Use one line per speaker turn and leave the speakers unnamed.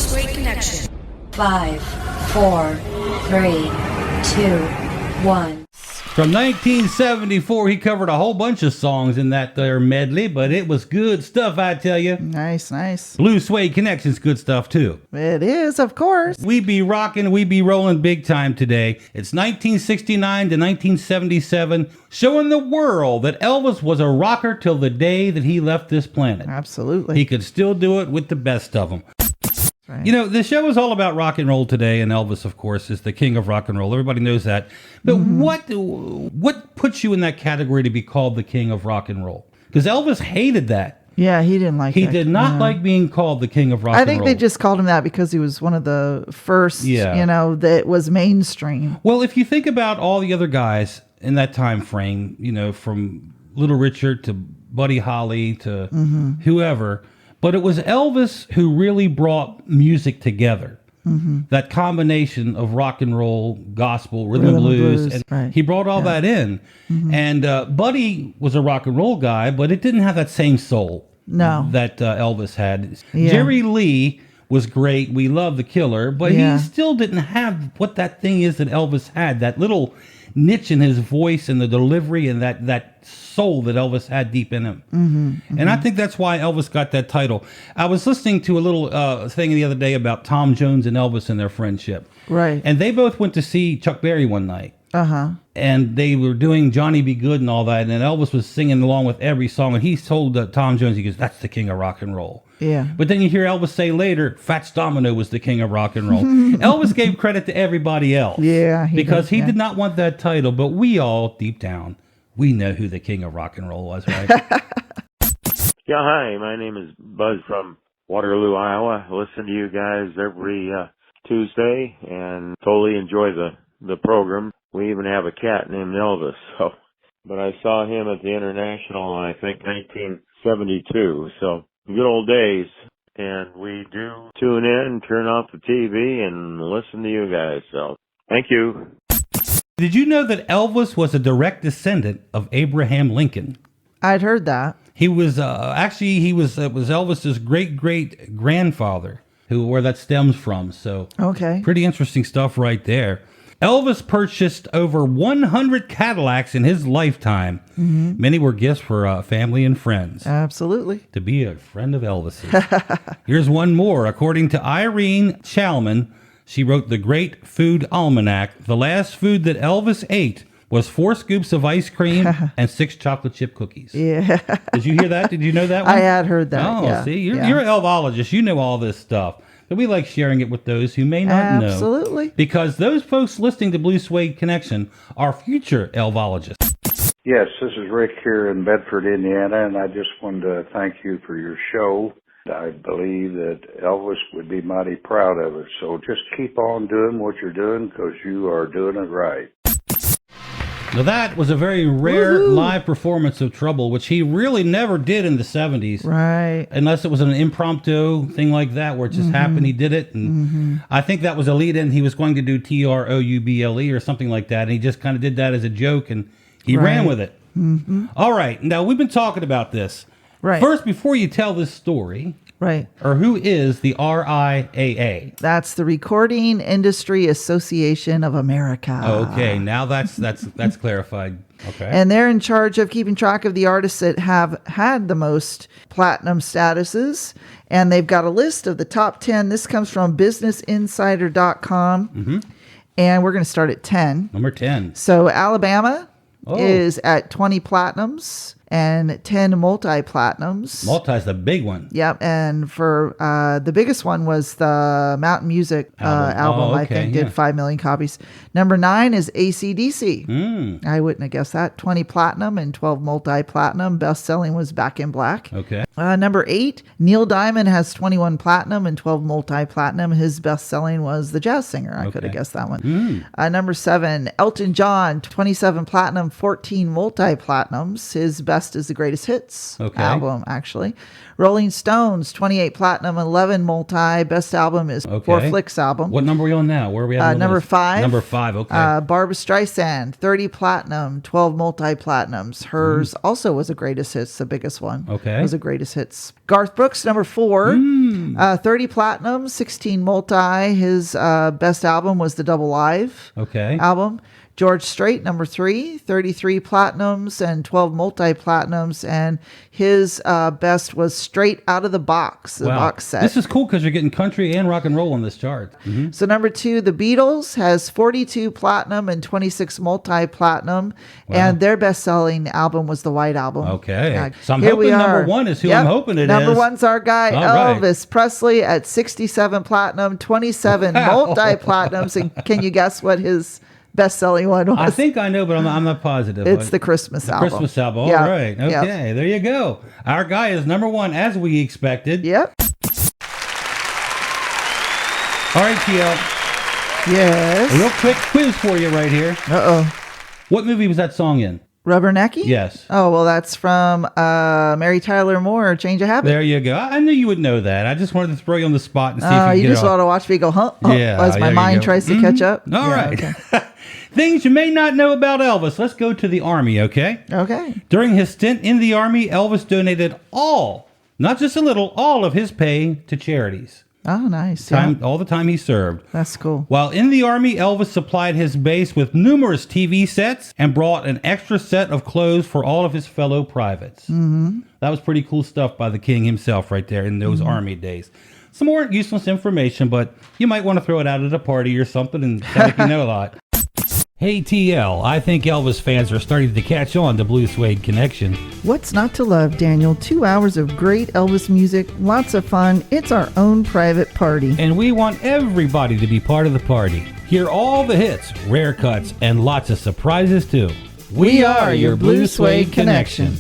Suede Connection. 5, 4, 3, 2, 1.
From 1974, he covered a whole bunch of songs in that there medley, but it was good stuff, I tell you.
Nice, nice.
Blue Suede Connection's good stuff, too.
It is, of course.
We be rocking, we be rolling big time today. It's 1969 to 1977, showing the world that Elvis was a rocker till the day that he left this planet.
Absolutely.
He could still do it with the best of them.
Right.
You know, the show is all about rock and roll today, and Elvis, of course, is the king of rock and roll. Everybody knows that. But what puts you in that category to be called the king of rock and roll? Because Elvis hated that.
Yeah, he didn't like
He
that.
did not like being called the king of rock and roll.
I think they just called him that because he was one of the first,
Yeah.
that was mainstream.
Well, if you think about all the other guys in that time frame, from Little Richard to Buddy Holly to whoever, but it was Elvis who really brought music together. That combination of rock and roll, gospel, rhythm and blues. And
right.
he brought all that in. And Buddy was a rock and roll guy, but it didn't have that same soul that Elvis had.
Yeah.
Jerry Lee was great. We love The Killer, but he still didn't have what that thing is that Elvis had, that little niche in his voice and the delivery and that soul that Elvis had deep in him. And I think that's why Elvis got that title. I was listening to a little thing the other day about Tom Jones and Elvis and their friendship.
Right.
And they both went to see Chuck Berry one night. And they were doing Johnny Be Good and all that, and Elvis was singing along with every song, and he told Tom Jones, he goes, that's the king of rock and roll.
Yeah.
But then you hear Elvis say later, Fats Domino was the king of rock and roll. Elvis gave credit to everybody else.
Yeah.
Because he did not want that title, but we all, deep down, we know who the king of rock and roll was, right?
Yeah, hi, my name is Buzz from Waterloo, Iowa. I listen to you guys every Tuesday and totally enjoy the program. We even have a cat named Elvis, but I saw him at the International in, I think, 1972, so good old days. And we do tune in, turn off the TV, and listen to you guys, so thank you.
Did you know that Elvis was a direct descendant of Abraham Lincoln?
I'd heard that.
He was, it was Elvis's great-great-grandfather where that stems from, so
Okay.
pretty interesting stuff right there. Elvis purchased over 100 Cadillacs in his lifetime. Many were gifts for family and friends.
Absolutely.
To be a friend of Elvis's. Here's one more. According to Irene Chalman, she wrote the Great Food Almanac. The last food that Elvis ate was 4 scoops of ice cream and 6 chocolate chip cookies.
Yeah.
Did you hear that? Did you know that one?
I had heard that.
Oh,
yeah.
see, you're an elvologist. You know all this stuff. But we like sharing it with those who may not know.
Absolutely.
Because those folks listening to Blue Suede Connection are future elvologists.
Yes, this is Rick here in Bedford, Indiana, and I just wanted to thank you for your show. I believe that Elvis would be mighty proud of it. So just keep on doing what you're doing because you are doing it right.
Now that was a very rare live performance of Trouble, which he really never did in the 70s.
Right.
Unless it was an impromptu thing like that where it just happened, he did it. And I think that was a lead-in. He was going to do Trouble or something like that. And he just kind of did that as a joke and he ran with it. All right. Now we've been talking about this.
Right.
First, before you tell this story,
Right.
or who is the RIAA?
That's the Recording Industry Association of America.
Okay, now that's clarified. Okay.
And they're in charge of keeping track of the artists that have had the most platinum statuses. And they've got a list of the top 10. This comes from businessinsider.com. And we're going to start at 10.
Number 10.
So Alabama is at 20 platinums and 10 multi-platinums.
Multi's the big one.
Yep. And for the biggest one was the Mountain Music album, I think, did 5 million copies. Number 9 is AC/DC. I wouldn't have guessed that. 20 platinum and 12 multi-platinum. Best-selling was Back in Black.
Okay.
Number 8, Neil Diamond has 21 platinum and 12 multi-platinum. His best-selling was The Jazz Singer. I could have guessed that one. Number 7, Elton John, 27 platinum, 14 multi-platinums. His best best is the greatest hits album, actually. Rolling Stones, 28 platinum, 11 multi. Best album is Four Flicks album.
What number are we on now? Where are we at?
Number 5.
Number 5, okay.
Barbra Streisand, 30 platinum, 12 multi-platinums. Hers also was a greatest hits, the biggest one.
Okay.
Was a greatest hits. Garth Brooks, number 4, 30 platinum, 16 multi. His best album was the Double Live album. George Strait, number 3, 33 platinums and 12 multi-platinums. And his best was Straight Out of the Box, the box set.
This is cool because you're getting country and rock and roll on this chart.
So number 2, the Beatles has 42 platinum and 26 multi-platinum. And their best-selling album was the White Album.
Okay. So I'm hoping number 1 is who I'm hoping it
number
is.
Number 1's our guy, Elvis Presley, at 67 platinum, 27 multi-platinums. And can you guess what his best-selling one was?
I think I know, but I'm not positive.
It's the Christmas album.
Christmas album. All right. Okay. There you go. Our guy is number 1, as we expected.
Yep.
All right, TL.
Yes.
A real quick quiz for you right here.
Uh-oh.
What movie was that song in?
Rubbernecky?
Yes.
Oh, well, that's from Mary Tyler Moore, Change of Habit.
There you go. I knew you would know that. I just wanted to throw you on the spot and see if you
you
get
just
it
want to watch me go, as my mind tries to catch up.
All right. Okay. Things you may not know about Elvis. Let's go to the Army, okay?
Okay.
During his stint in the Army, Elvis donated all, not just a little, all of his pay to charities.
Oh, nice.
All the time he served.
That's cool.
While in the Army, Elvis supplied his base with numerous TV sets and brought an extra set of clothes for all of his fellow privates. That was pretty cool stuff by the king himself right there in those Army days. Some more useless information, but you might want to throw it out at a party or something, and that'll make you know a lot. Hey TL, I think Elvis fans are starting to catch on to Blue Suede Connection.
What's not to love, Daniel? 2 hours of great Elvis music, lots of fun. It's our own private party.
And we want everybody to be part of the party. Hear all the hits, rare cuts, and lots of surprises too. We are your Blue Suede Connection.